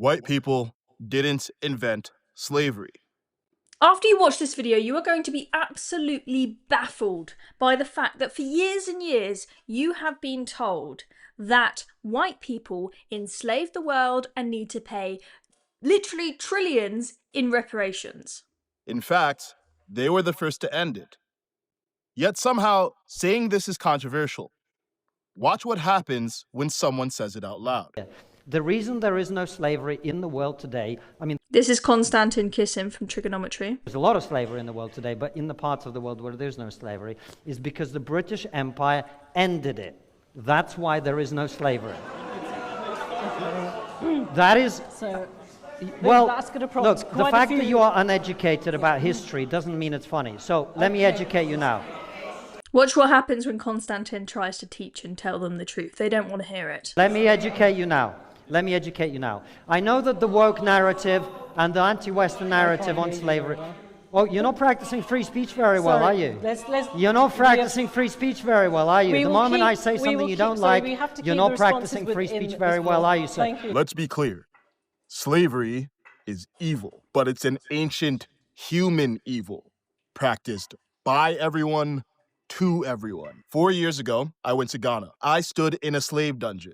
White people didn't invent slavery. After you watch this video, you are going to be absolutely baffled by the fact that for years and years, you have been told that white people enslaved the world and need to pay literally trillions in reparations. In fact, they were the first to end it. Yet somehow, saying this is controversial. Watch what happens when someone says it out loud. The reason there is no slavery in the world today, This is Konstantin Kissin from Trigonometry. there's a lot of slavery in the world today, but in the parts of the world where there's no slavery, is because the British Empire ended it. That's why there is no slavery. That is... So, Well, that's going to prompt look, the quite a fact few- that you are uneducated about history doesn't mean it's funny. So let me educate you now. Watch what happens when Konstantin tries to teach and tell them the truth. They don't want to hear it. Let me educate you now. Let me educate you now. I know that the woke narrative and the anti-Western narrative on slavery... Oh, you're not practicing free speech very well, Sorry, are you? let's- You're not practicing free speech very well, are you? We The will moment keep- I say we something will you keep- don't sorry, like, we have to you're keep not the responses practicing free within speech this very well, law. are you, sir? Thank you. Let's be clear. Slavery is evil, but it's an ancient human evil practiced by everyone to everyone. 4 years ago, I went to Ghana. I stood in a slave dungeon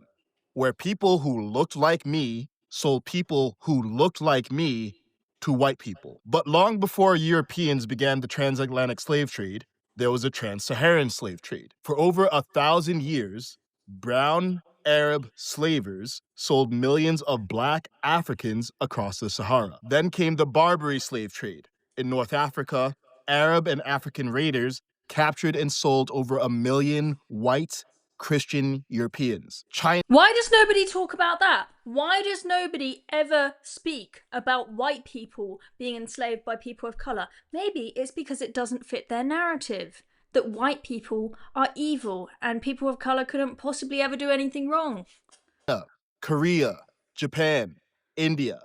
where people who looked like me sold people who looked like me to white people. But long before Europeans began the transatlantic slave trade, there was a trans-Saharan slave trade. For over 1,000 years, brown Arab slavers sold millions of black Africans across the Sahara. Then came the Barbary slave trade. In North Africa, Arab and African raiders captured and sold over 1 million white Christian Europeans. China Why does nobody talk about that? Why does nobody ever speak about white people being enslaved by people of colour? Maybe it's because it doesn't fit their narrative that white people are evil and people of colour couldn't possibly ever do anything wrong. Korea, Japan, India,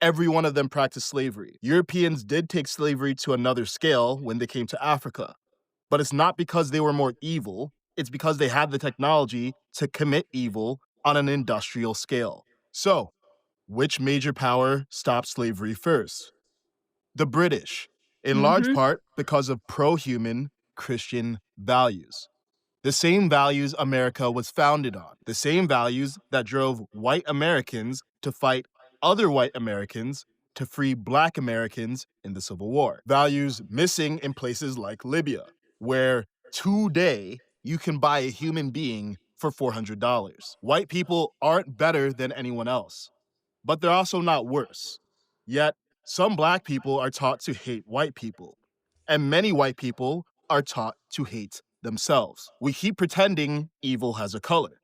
every one of them practiced slavery. Europeans did take slavery to another scale when they came to Africa, but it's not because they were more evil, it's because they had the technology to commit evil on an industrial scale. So, which major power stopped slavery first? The British, in large part because of pro-human Christian values. The same values America was founded on, the same values that drove white Americans to fight other white Americans to free black Americans in the Civil War. Values missing in places like Libya, where today you can buy a human being for $400. White people aren't better than anyone else, but they're also not worse. Yet, some black people are taught to hate white people, and many white people are taught to hate themselves. We keep pretending evil has a color,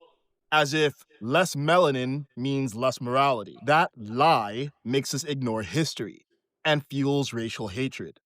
as if less melanin means less morality. That lie makes us ignore history and fuels racial hatred.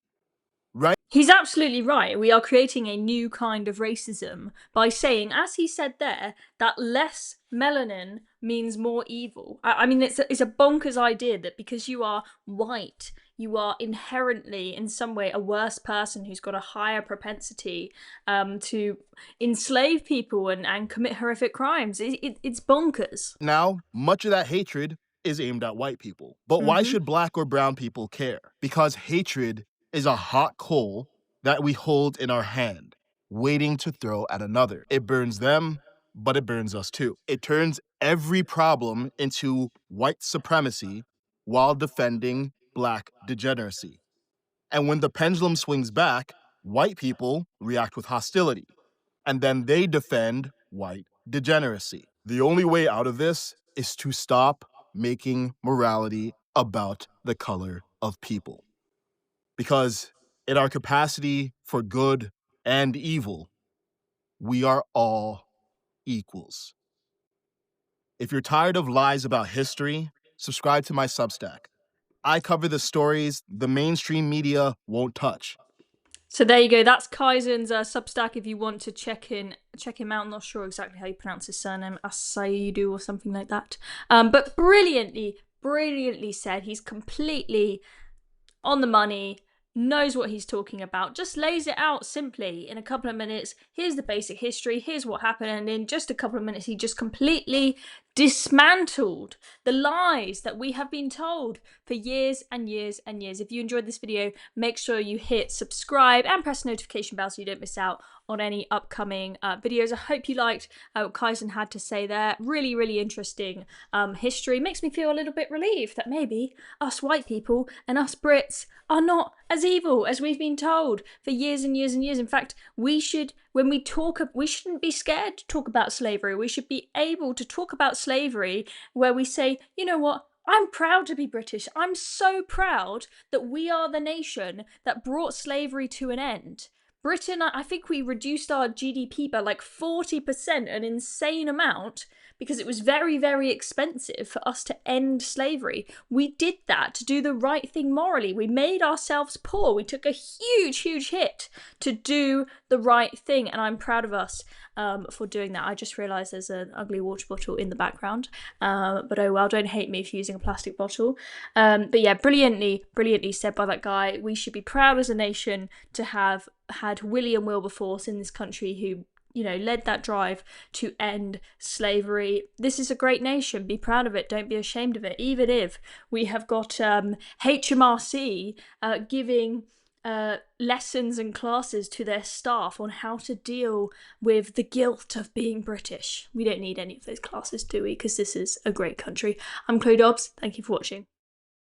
Right? He's absolutely right. We are creating a new kind of racism by saying, as he said there, that less melanin means more evil. I mean, it's a bonkers idea that because you are white, you are inherently, in some way, a worse person who's got a higher propensity to enslave people and commit horrific crimes. It's bonkers. Now, much of that hatred is aimed at white people. But why should black or brown people care? Because hatred is a hot coal that we hold in our hand, waiting to throw at another. It burns them, but it burns us too. It turns every problem into white supremacy while defending black degeneracy. And when the pendulum swings back, white people react with hostility, and then they defend white degeneracy. The only way out of this is to stop making morality about the color of people. Because in our capacity for good and evil, we are all equals. If you're tired of lies about history, subscribe to my Substack. I cover the stories the mainstream media won't touch. So there you go. That's Kaizen's Substack. If you want to check him out. I'm not sure exactly how you pronounce his surname, Asiedu or something like that. But brilliantly said. He's completely on the money. knows what he's talking about, just lays it out simply in a couple of minutes. Here's the basic history, here's what happened, and in just a couple of minutes he just completely dismantled the lies that we have been told for years and years and years. If you enjoyed this video, make sure you hit subscribe and press the notification bell so you don't miss out on any upcoming videos. I hope you liked what Kaizen had to say there. Really, really interesting history. Makes me feel a little bit relieved that maybe us white people and us Brits are not as evil as we've been told for years and years and years. In fact, we should, when we talk, we shouldn't be scared to talk about slavery. We should be able to talk about slavery where we say, you know what, I'm proud to be British. I'm so proud that we are the nation that brought slavery to an end. Britain, I think we reduced our GDP by like 40%, an insane amount, because it was very, very expensive for us to end slavery. We did that to do the right thing morally. We made ourselves poor. We took a huge, huge hit to do the right thing, and I'm proud of us for doing that. I just realised there's an ugly water bottle in the background, but oh well, don't hate me for using a plastic bottle. But yeah, brilliantly said by that guy. We should be proud as a nation to have had William Wilberforce in this country who, you know, led that drive to end slavery. This is a great nation. Be proud of it. Don't be ashamed of it. Even if we have got HMRC giving lessons and classes to their staff on how to deal with the guilt of being British. We don't need any of those classes, do we? Because this is a great country. I'm Chloe Dobbs. Thank you for watching.